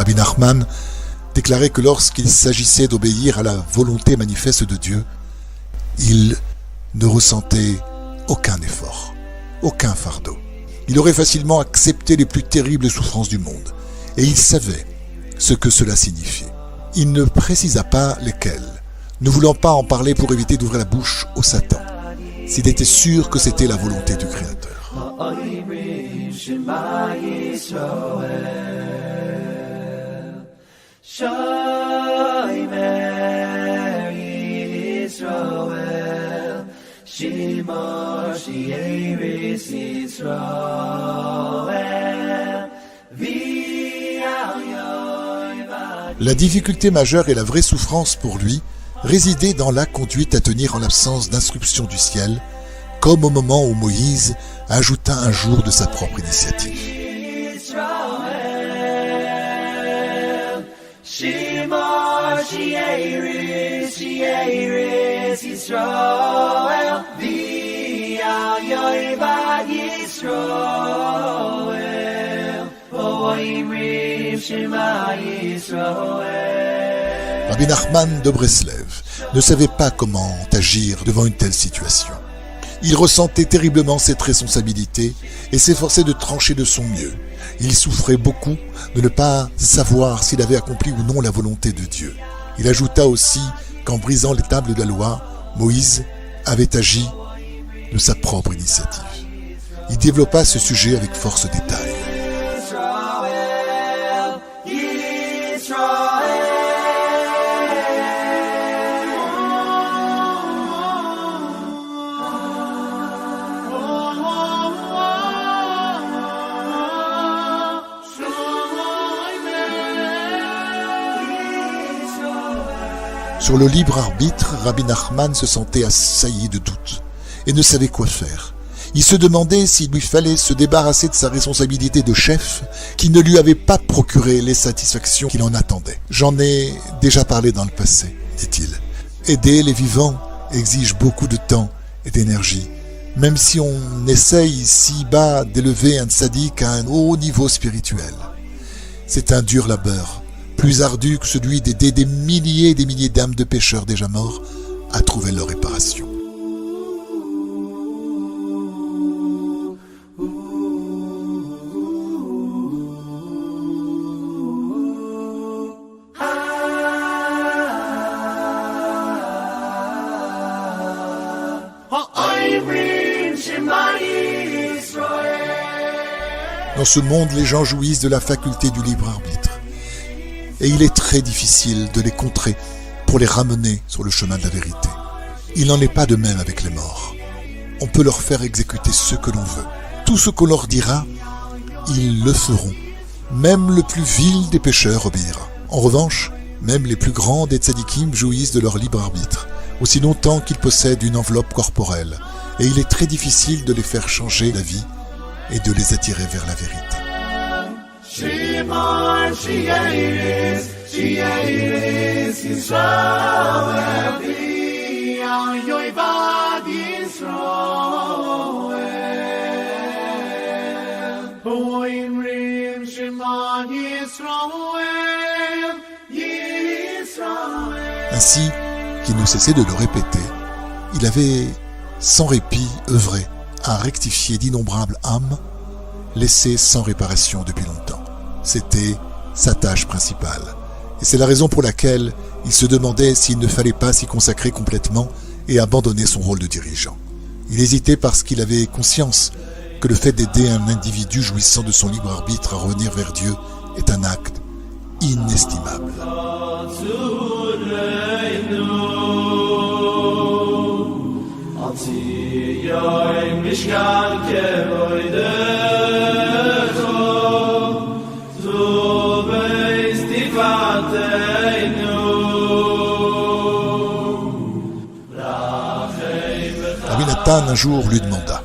Rabbi Nachman déclarait que lorsqu'il s'agissait d'obéir à la volonté manifeste de Dieu, il ne ressentait aucun effort, aucun fardeau. Il aurait facilement accepté les plus terribles souffrances du monde, et il savait ce que cela signifiait. Il ne précisa pas lesquelles, ne voulant pas en parler pour éviter d'ouvrir la bouche au Satan, s'il était sûr que c'était la volonté du Créateur. La difficulté majeure et la vraie souffrance pour lui résidait dans la conduite à tenir en l'absence d'instruction du ciel, comme au moment où Moïse ajouta un jour de sa propre initiative. Rabbi Nachman de Breslev ne savait pas comment agir devant une telle situation. Il ressentait terriblement cette responsabilité et s'efforçait de trancher de son mieux. Il souffrait beaucoup de ne pas savoir s'il avait accompli ou non la volonté de Dieu. Il ajouta aussi qu'en brisant les tables de la loi, Moïse avait agi de sa propre initiative. Il développa ce sujet avec force détail. Sur le libre arbitre, Rabbi Nachman se sentait assailli de doutes et ne savait quoi faire. Il se demandait s'il lui fallait se débarrasser de sa responsabilité de chef qui ne lui avait pas procuré les satisfactions qu'il en attendait. « J'en ai déjà parlé dans le passé, dit-il. Aider les vivants exige beaucoup de temps et d'énergie, même si on essaye ici-bas d'élever un tzaddik à un haut niveau spirituel. C'est un dur labeur, plus ardu que celui d'aider des milliers et des milliers d'âmes de pécheurs déjà morts à trouver leur réparation. » Dans ce monde, les gens jouissent de la faculté du libre arbitre. Et il est très difficile de les contrer pour les ramener sur le chemin de la vérité. Il n'en est pas de même avec les morts. On peut leur faire exécuter ce que l'on veut. Tout ce qu'on leur dira, ils le feront. Même le plus vil des pécheurs obéira. En revanche, même les plus grands des tzadikim jouissent de leur libre arbitre, aussi longtemps qu'ils possèdent une enveloppe corporelle. Et il est très difficile de les faire changer d'avis et de les attirer vers la vérité. Ainsi qu'il ne cessait de le répéter, il avait sans répit œuvré à rectifier d'innombrables âmes laissées sans réparation depuis longtemps. C'était sa tâche principale. Et c'est la raison pour laquelle il se demandait s'il ne fallait pas s'y consacrer complètement et abandonner son rôle de dirigeant. Il hésitait parce qu'il avait conscience que le fait d'aider un individu jouissant de son libre arbitre à revenir vers Dieu est un acte inestimable. Rabbi Nathan un jour lui demanda: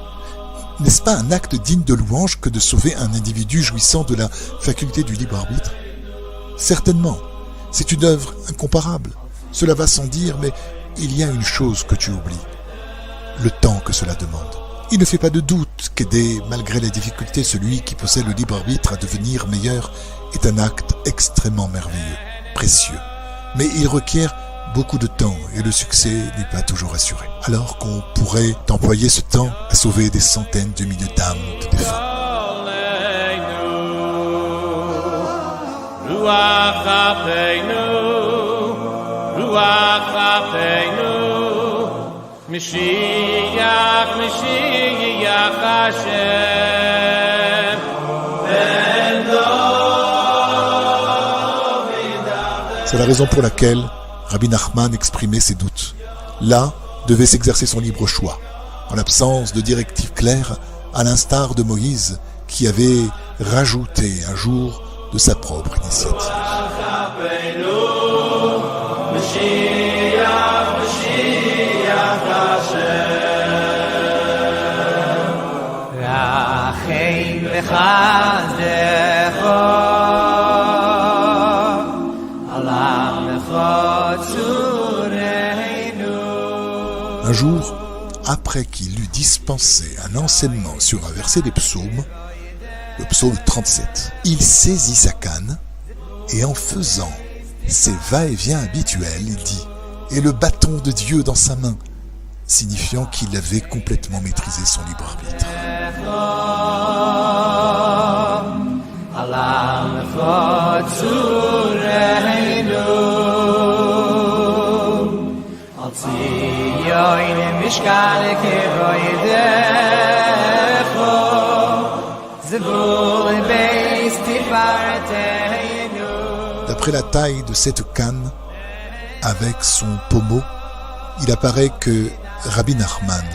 « N'est-ce pas un acte digne de louange que de sauver un individu jouissant de la faculté du libre arbitre ? Certainement, c'est une œuvre incomparable. Cela va sans dire, mais il y a une chose que tu oublies. Le temps que cela demande. Il ne fait pas de doute qu'aider, malgré les difficultés, celui qui possède le libre arbitre à devenir meilleur est un acte extrêmement merveilleux, précieux. Mais il requiert beaucoup de temps et le succès n'est pas toujours assuré. Alors qu'on pourrait employer ce temps à sauver des centaines de milliers d'âmes de défunts. C'est la raison pour laquelle Rabbi Nachman exprimait ses doutes. Là devait s'exercer son libre choix, en l'absence de directives claires, à l'instar de Moïse, qui avait rajouté un jour de sa propre initiative. Un jour, après qu'il eut dispensé un enseignement sur un verset des psaumes, le psaume 37, il saisit sa canne et en faisant ses va-et-vient habituels, il dit « Et le bâton de Dieu dans sa main », signifiant qu'il avait complètement maîtrisé son libre arbitre. D'après la taille de cette canne, avec son pommeau, il apparaît que Rabbi Nachman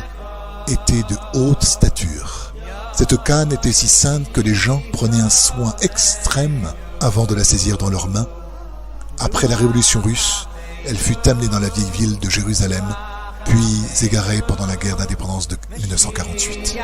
était de haute stature. Cette canne était si sainte que les gens prenaient un soin extrême avant de la saisir dans leurs mains. Après la révolution russe, elle fut amenée dans la vieille ville de Jérusalem, puis égarée pendant la guerre d'indépendance de 1948.